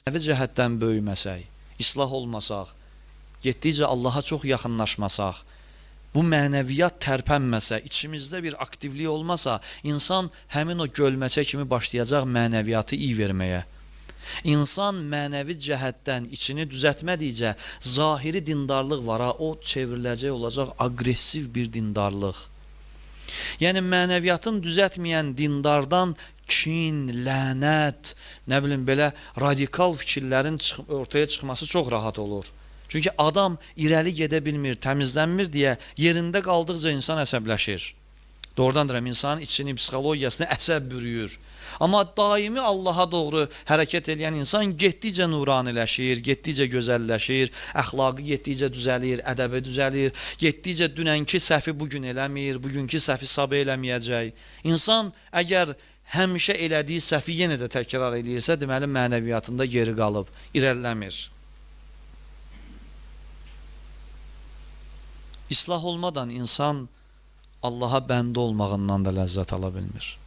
Mənəvi cəhətdən böyüməsək, islah olmasaq, getdikcə Allaha çox yaxınlaşmasaq, bu mənəviyyat tərpənməsə, içimizdə bir aktivlik olmasa, insan həmin o gölməçə kimi başlayacaq mənəviyyatı iyi verməyə. İnsan mənəvi cəhətdən içini düzəltmədikcə, zahiri dindarlıq var, o çevriləcək olacaq aqressiv bir dindarlıq. Yəni mənəviyyatın düzəltməyən dindardan kin, lənət, nə bilim belə radikal fikirlərin ortaya çıxması çox rahat olur. Çünki adam irəli gedə bilmir, təmizlənmir deyə yerində qaldıqca insan əsəbləşir. Doğrudan deyirəm, insanın içini, psixologiyasını əsəb bürüyür. Amma daimi Allaha doğru hərəkət edən insan getdikcə nuraniləşir, getdikcə gözəlləşir, əxlaqı getdikcə düzəlir, ədəbi düzəlir, getdikcə dünənki səhvi bugün eləmir, bugünkü səhvi sabah eləməyəcək. İnsan əgər həmişə elədiyi səhvi yenə də təkrar edirsə, deməli mənəviyyatında geri qalıb, irəliləmir. İslah olmadan insan Allaha bəndə olmağından da ləzzət ala bilmir.